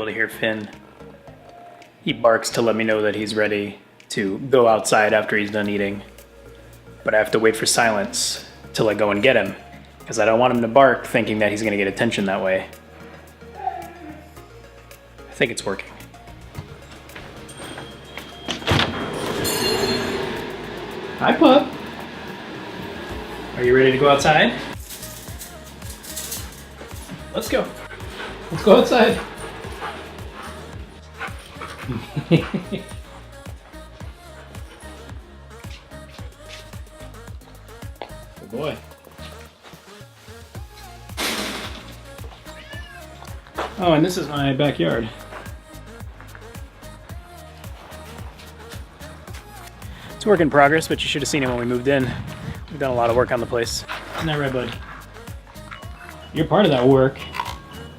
able to hear Finn. He barks to let me know that he's ready to go outside after he's done eating. But I have to wait for silence till I go and get him, because I don't want him to bark thinking that he's going to get attention that way. I think it's working. Hi, pup. Are you ready to go outside? Let's go. Let's go outside. Good boy. Oh, and this is my backyard. It's a work in progress, but you should have seen it when we moved in. We've done a lot of work on the place. Isn't that right, bud? You're part of that work.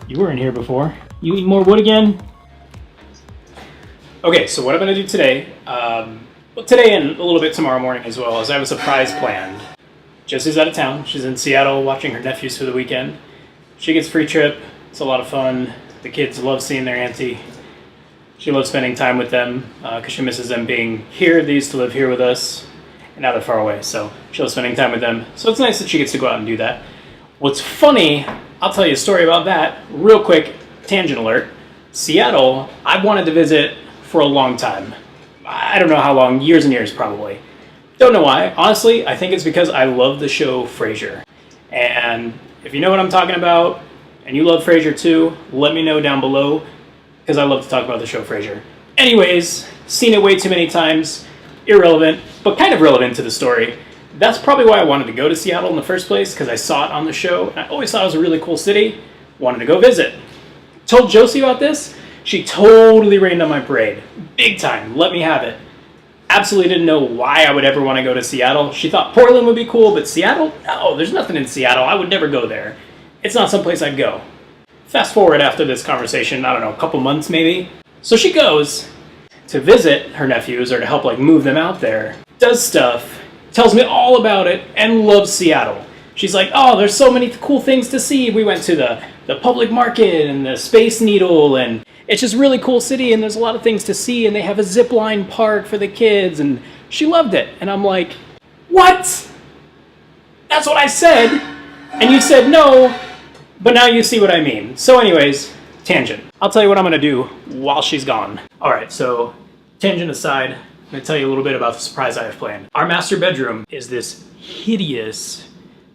You were in here before. You eat more wood again? Okay, so what I'm gonna do today, well, today and a little bit tomorrow morning as well, is I have a surprise planned. Jessie's out of town. She's in Seattle watching her nephews for the weekend. She gets a free trip. It's a lot of fun. The kids love seeing their auntie. She loves spending time with them because she misses them being here. They used to live here with us, and now they're far away, so she loves spending time with them. So it's nice that she gets to go out and do that. What's funny, I'll tell you a story about that real quick. Tangent alert. Seattle, I've wanted to visit for a long time. I don't know how long, years and years probably. Don't know why. Honestly, I think it's because I love the show Frasier. And if you know what I'm talking about, and you love Frasier too, let me know down below, because I love to talk about the show Frasier. Anyways, seen it way too many times. Irrelevant, but kind of relevant to the story. That's probably why I wanted to go to Seattle in the first place, because I saw it on the show, and I always thought it was a really cool city. Wanted to go visit. Told Josie about this. She totally rained on my parade. Big time. Let me have it. Absolutely didn't know why I would ever want to go to Seattle. She thought Portland would be cool, but Seattle? No, there's nothing in Seattle. I would never go there. It's not someplace I'd go. Fast forward after this conversation, I don't know, a couple months maybe. So she goes to visit her nephews or to help like move them out there. Does stuff. Tells me all about it and loves Seattle. She's like, oh, there's so many cool things to see. We went to the public market and the Space Needle, and it's just a really cool city, and there's a lot of things to see, and they have a zip line park for the kids, and she loved it. And I'm like, what? That's what I said, and you said no, but now you see what I mean. So anyways, tangent. I'll tell you what I'm gonna do while she's gone. All right, so tangent aside, I'm gonna tell you a little bit about the surprise I have planned. Our master bedroom is this hideous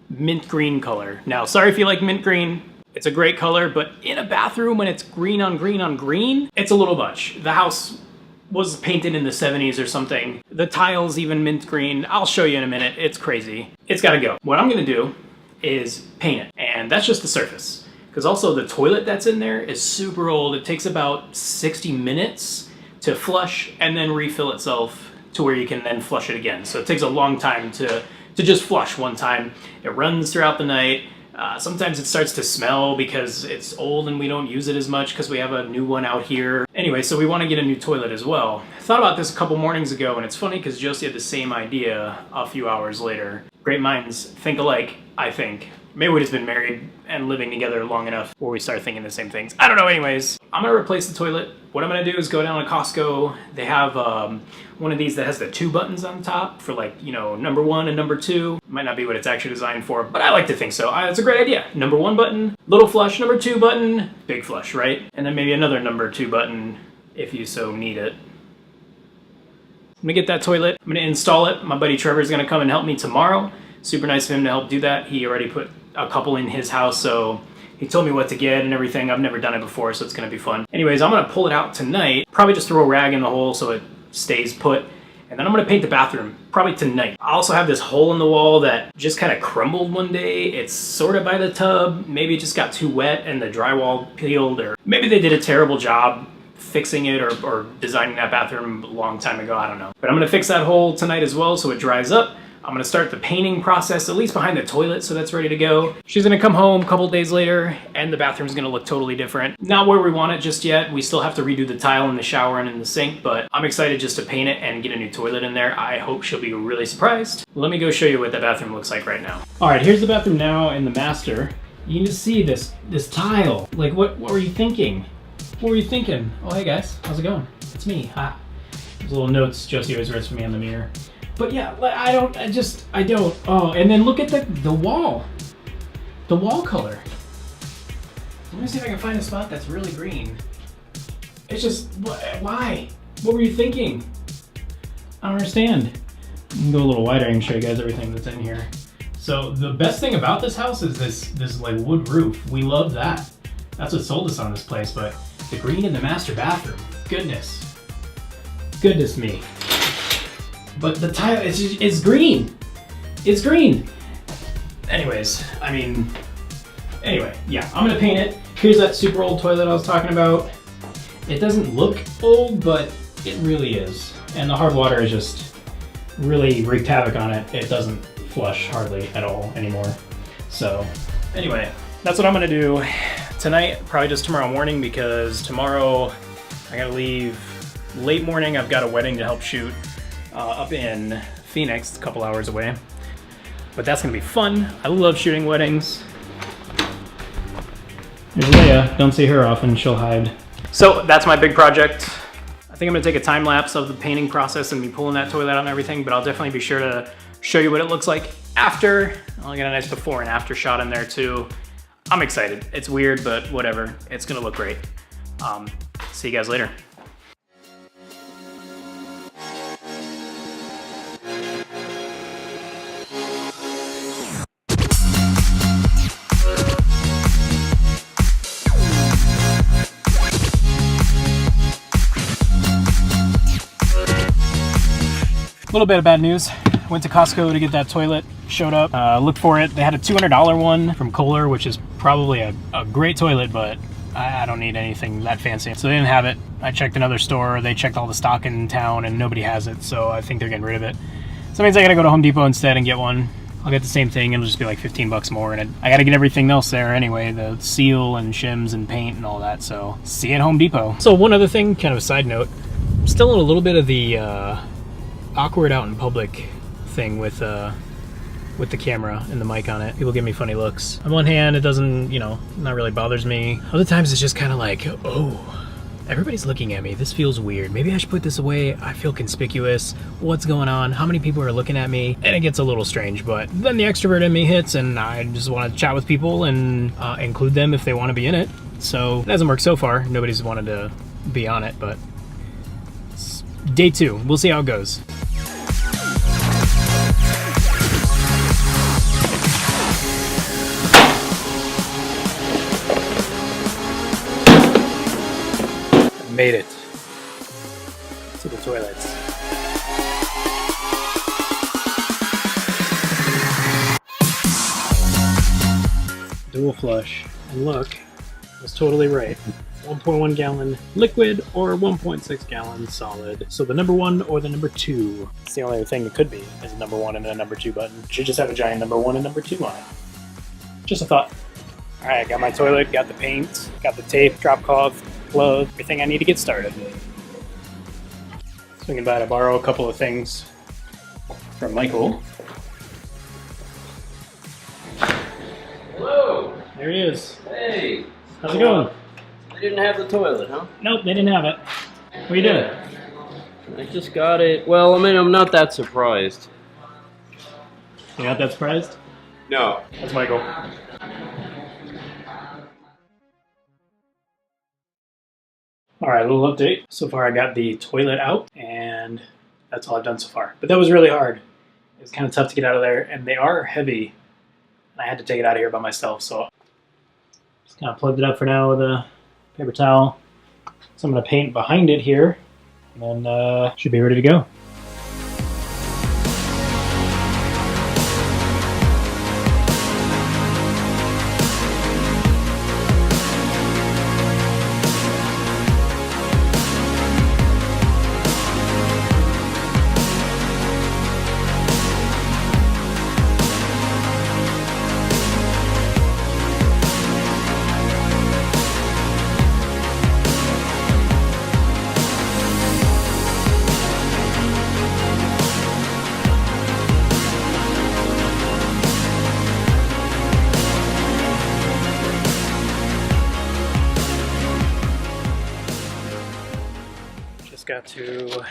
mint green color. Now, sorry if you like mint green. It's a great color, but in a bathroom when it's green on green on green, it's a little much. The house was painted in the 70s or something. The tiles even mint green. I'll show you in a minute. It's crazy. It's gotta go. What I'm gonna do is paint it, and that's just the surface. Because also the toilet that's in there is super old. It takes about 60 minutes to flush and then refill itself to where you can then flush it again. So it takes a long time to just flush one time. It runs throughout the night. Sometimes it starts to smell because it's old and we don't use it as much because we have a new one out here. Anyway, so we want to get a new toilet as well. I thought about this a couple mornings ago, and it's funny because Josie had the same idea a few hours later. Great minds think alike, I think. Maybe we've just been married and living together long enough where we start thinking the same things. I don't know. Anyways, I'm going to replace the toilet. What I'm going to do is go down to Costco. They have one of these that has the 2 buttons on top for, like, you know, number 1 and number 2. Might not be what it's actually designed for, but I like to think so. It's a great idea. Number 1 button, little flush. Number 2 button, big flush, right? And then maybe another number 2 button if you so need it. I'm going to get that toilet. I'm going to install it. My buddy Trevor is going to come and help me tomorrow. Super nice of him to help do that. He already put a couple in his house, so he told me what to get and everything. I've never done it before, so it's gonna be fun. Anyways, I'm gonna pull it out tonight. Probably just throw a rag in the hole so it stays put. And then I'm gonna paint the bathroom, probably tonight. I also have this hole in the wall that just kind of crumbled one day. It's sort of by the tub. Maybe it just got too wet and the drywall peeled, or maybe they did a terrible job fixing it or designing that bathroom a long time ago. I don't know. But I'm gonna fix that hole tonight as well so it dries up. I'm gonna start the painting process, at least behind the toilet, so that's ready to go. She's gonna come home a couple days later, and the bathroom's gonna look totally different. Not where we want it just yet. We still have to redo the tile in the shower and in the sink, but I'm excited just to paint it and get a new toilet in there. I hope she'll be really surprised. Let me go show you what the bathroom looks like right now. All right, here's the bathroom now in the master. You can just see this tile. Like, what were you thinking? What were you thinking? Oh, hey guys, how's it going? It's me. Hi. There's little notes Josie always writes for me on the mirror. But yeah, I don't. Oh, and then look at the wall. The wall color. Let me see if I can find a spot that's really green. It's just, why? What were you thinking? I don't understand. I can go a little wider and show you guys everything that's in here. So the best thing about this house is this like wood roof. We love that. That's what sold us on this place, but the green in the master bathroom, goodness me. But the tile is green. It's green. Anyways, yeah, I'm gonna paint it. Here's that super old toilet I was talking about. It doesn't look old, but it really is. And the hard water is just really wreaked havoc on it. It doesn't flush hardly at all anymore. So anyway, that's what I'm gonna do tonight, probably just tomorrow morning, because tomorrow I gotta leave late morning. I've got a wedding to help shoot up in Phoenix, a couple hours away. But that's gonna be fun. I love shooting weddings. There's Leia. Don't see her often, she'll hide. So that's my big project. I think I'm gonna take a time lapse of the painting process and me pulling that toilet out and everything, but I'll definitely be sure to show you what it looks like after. I'll get a nice before and after shot in there too. I'm excited. It's weird, but whatever. It's gonna look great. See you guys later. A little bit of bad news. Went to Costco to get that toilet, showed up, looked for it. They had a $200 one from Kohler, which is probably a great toilet, but I don't need anything that fancy. So they didn't have it. I checked another store, they checked all the stock in town and nobody has it, so I think they're getting rid of it. So that means I gotta go to Home Depot instead and get one. I'll get the same thing, it'll just be like 15 bucks more, and I gotta get everything else there anyway, the seal and shims and paint and all that, so see you at Home Depot. So one other thing, kind of a side note, still in a little bit of the awkward out in public thing with the camera and the mic on it. People give me funny looks. On one hand, it doesn't, not really bothers me. Other times it's just kind of like, oh, everybody's looking at me. This feels weird. Maybe I should put this away. I feel conspicuous. What's going on? How many people are looking at me? And it gets a little strange, but then the extrovert in me hits and I just want to chat with people and include them if they want to be in it. So it hasn't worked so far. Nobody's wanted to be on it, but it's day 2. We'll see how it goes. Made it to the toilets. Dual flush, and look, I was totally right. 1.1 gallon liquid or 1.6 gallon solid. So the number 1 or the number 2. It's the only thing it could be is a number 1 and a number 2 button. Should just have a giant number 1 and number 2 on it. Just a thought. All right, got my toilet, got the paint, got the tape, drop cloth, glove, everything I need to get started. Swinging by to borrow a couple of things from Michael. Hello! There he is. Hey! How's it going? They didn't have the toilet, huh? Nope, they didn't have it. What are you doing? I just got it. Well, I'm not that surprised. You're not that surprised? No. That's Michael. Alright, a little update. So far I got the toilet out, and that's all I've done so far. But that was really hard. It was kind of tough to get out of there, and they are heavy. And I had to take it out of here by myself, so just kind of plugged it up for now with a paper towel. So I'm going to paint behind it here, and then should be ready to go. to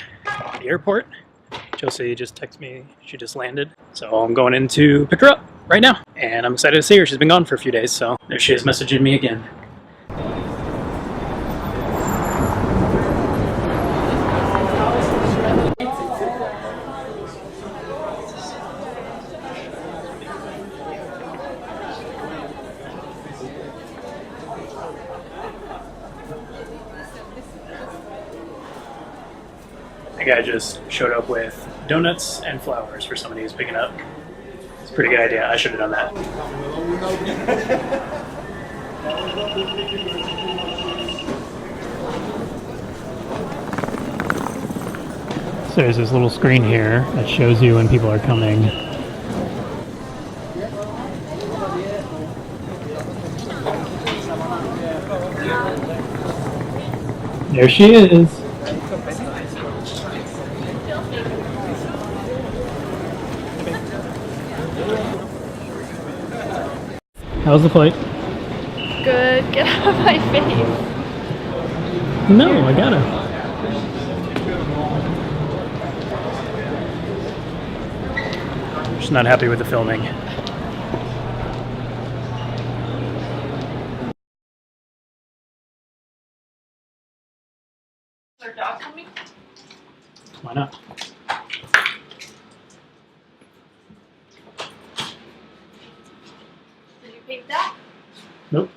the airport. Chelsea just texted me she just landed. So I'm going in to pick her up right now. And I'm excited to see her. She's been gone for a few days, so there she is messaging me again. The guy just showed up with donuts and flowers for somebody who's picking up. It's a pretty good idea. I should have done that. So there's this little screen here that shows you when people are coming. There she is. How was the flight? Good. Get out of my face. No, I gotta. Just not happy with the filming. Is there a dog coming? Why not? Did you paint that? Nope.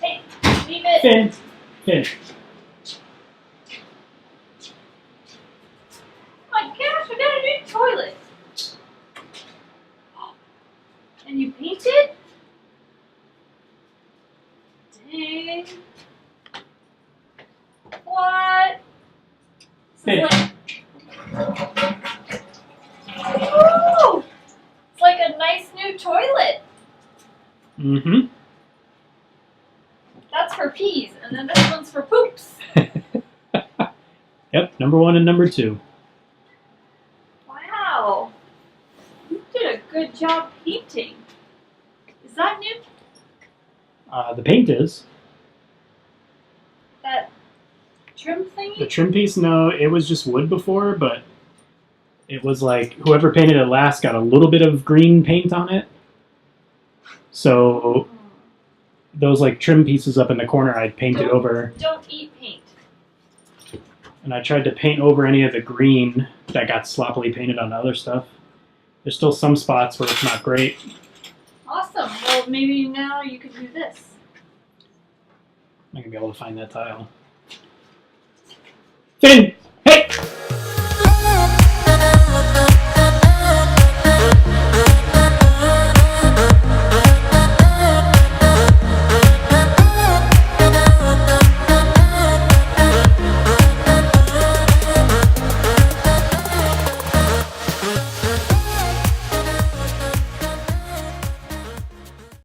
Hey, leave it. Finn. Finn. Oh my gosh, we got a new toilet. And you painted? Dang. What? This is like... Ooh! It's like a nice new toilet. Mm-hmm. That's for peas, and then this one's for poops. Yep, number 1 and number 2. Wow. You did a good job painting. Is that new? The paint is. That trim thingy? The trim piece, no, it was just wood before, but it was like whoever painted it last got a little bit of green paint on it. So those like trim pieces up in the corner I'd painted over. Don't eat paint. And I tried to paint over any of the green that got sloppily painted on other stuff. There's still some spots where it's not great. Awesome. Well, maybe now you could do this. I'm not going to be able to find that tile.